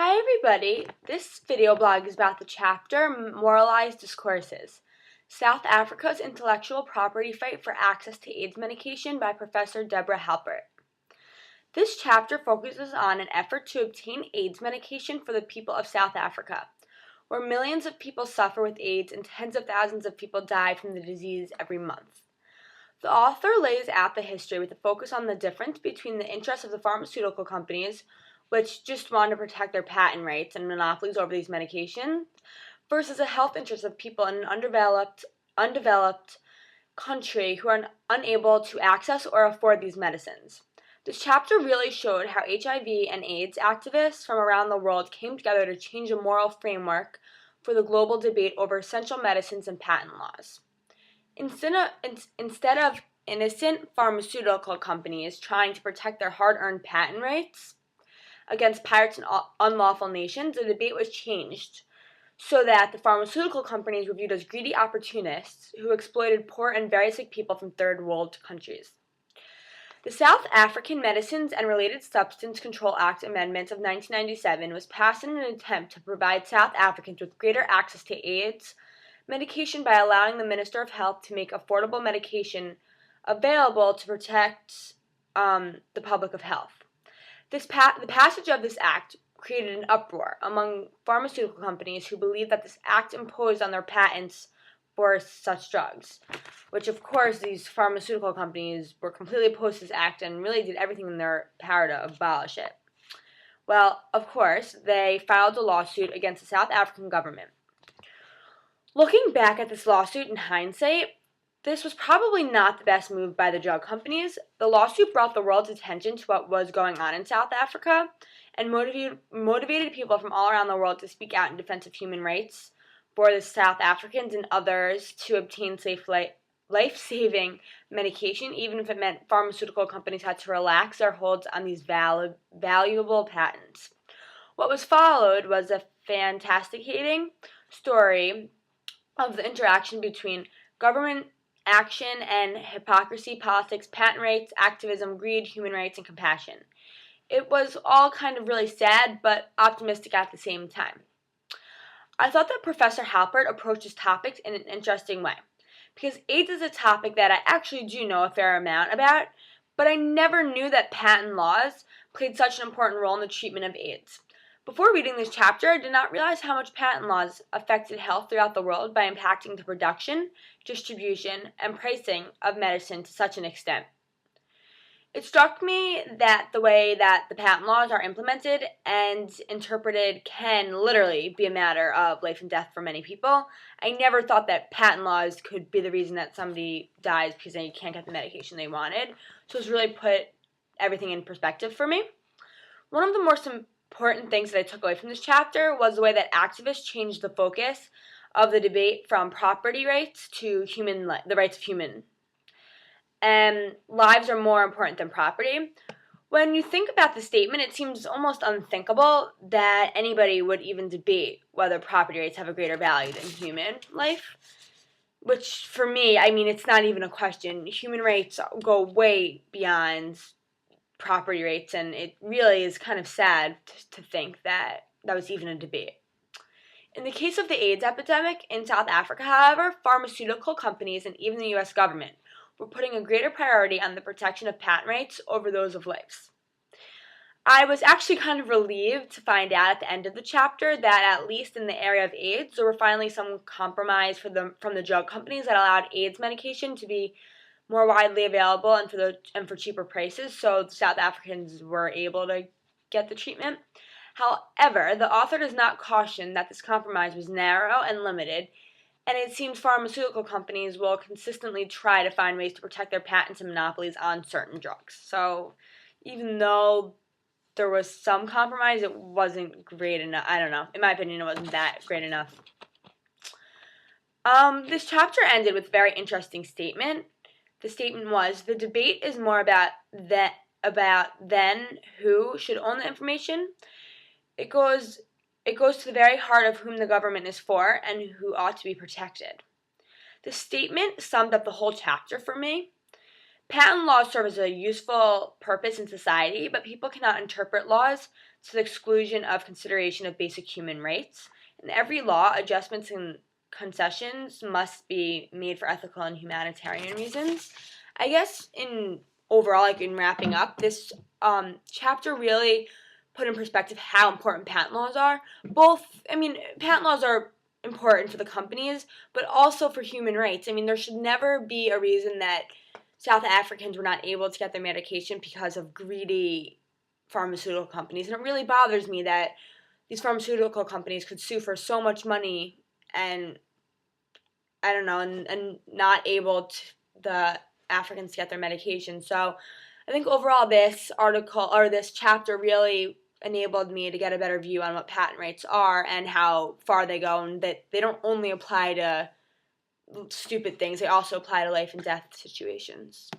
Hi everybody, this video blog is about the chapter Moralized Discourses, South Africa's Intellectual Property Fight for Access to AIDS Medication by Professor Deborah Halpert. This chapter focuses on an effort to obtain AIDS medication for the people of South Africa, where millions of people suffer with AIDS and tens of thousands of people die from the disease every month. The author lays out the history with a focus on the difference between the interests of the pharmaceutical companies, which just want to protect their patent rights and monopolies over these medications, versus the health interests of people in an undeveloped country who are unable to access or afford these medicines. This chapter really showed how HIV and AIDS activists from around the world came together to change a moral framework for the global debate over essential medicines and patent laws. Instead of innocent pharmaceutical companies trying to protect their hard-earned patent rights against pirates and unlawful nations, the debate was changed so that the pharmaceutical companies were viewed as greedy opportunists who exploited poor and very sick people from third world countries. The South African Medicines and Related Substance Control Act Amendment of 1997 was passed in an attempt to provide South Africans with greater access to AIDS medication by allowing the Minister of Health to make affordable medication available to protect the public of health. The passage of this act created an uproar among pharmaceutical companies who believed that this act imposed on their patents for such drugs, which of course these pharmaceutical companies were completely opposed to this act and really did everything in their power to abolish it. Well, of course, they filed a lawsuit against the South African government. Looking back at this lawsuit in hindsight, this was probably not the best move by the drug companies. The lawsuit brought the world's attention to what was going on in South Africa and motivated people from all around the world to speak out in defense of human rights for the South Africans and others to obtain safe life-saving medication, even if it meant pharmaceutical companies had to relax their holds on these valuable patents. What was followed was a fantasticating story of the interaction between government action and hypocrisy, politics, patent rights, activism, greed, human rights, and compassion. It was all kind of really sad, but optimistic at the same time. I thought that Professor Halpert approached this topic in an interesting way, because AIDS is a topic that I actually do know a fair amount about, but I never knew that patent laws played such an important role in the treatment of AIDS. Before reading this chapter, I did not realize how much patent laws affected health throughout the world by impacting the production, distribution, and pricing of medicine to such an extent. It struck me that the way that the patent laws are implemented and interpreted can literally be a matter of life and death for many people. I never thought that patent laws could be the reason that somebody dies because they can't get the medication they wanted. So it's really put everything in perspective for me. One of the most important things that I took away from this chapter was the way that activists changed the focus of the debate from property rights to the rights of human. And lives are more important than property. When you think about the statement, it seems almost unthinkable that anybody would even debate whether property rights have a greater value than human life. Which, for me, it's not even a question. Human rights go way beyond property rights, and it really is kind of sad to think that that was even a debate. In the case of the AIDS epidemic in South Africa, however, pharmaceutical companies and even the U.S. government were putting a greater priority on the protection of patent rights over those of lives. I was actually kind of relieved to find out at the end of the chapter that at least in the area of AIDS, there were finally some compromise from the drug companies that allowed AIDS medication to be more widely available and for cheaper prices, so the South Africans were able to get the treatment. However, the author does not caution that this compromise was narrow and limited, and it seems pharmaceutical companies will consistently try to find ways to protect their patents and monopolies on certain drugs. So even though there was some compromise, it wasn't great enough. I don't know. In my opinion, it wasn't that great enough. This chapter ended with a very interesting statement. The statement was, the debate is more about then who should own the information. It goes to the very heart of whom the government is for and who ought to be protected. The statement summed up the whole chapter for me. Patent laws serve as a useful purpose in society, but people cannot interpret laws to the exclusion of consideration of basic human rights. In every law, adjustments and concessions must be made for ethical and humanitarian reasons. I guess in overall, like in wrapping up, this chapter really put in perspective how important patent laws are. Patent laws are important for the companies, but also for human rights. I mean, there should never be a reason that South Africans were not able to get their medication because of greedy pharmaceutical companies. And it really bothers me that these pharmaceutical companies could sue for so much money and I don't know, and not able to the Africans to get their medication. So I think overall this article or this chapter really enabled me to get a better view on what patent rights are and how far they go, and that they don't only apply to stupid things, they also apply to life and death situations.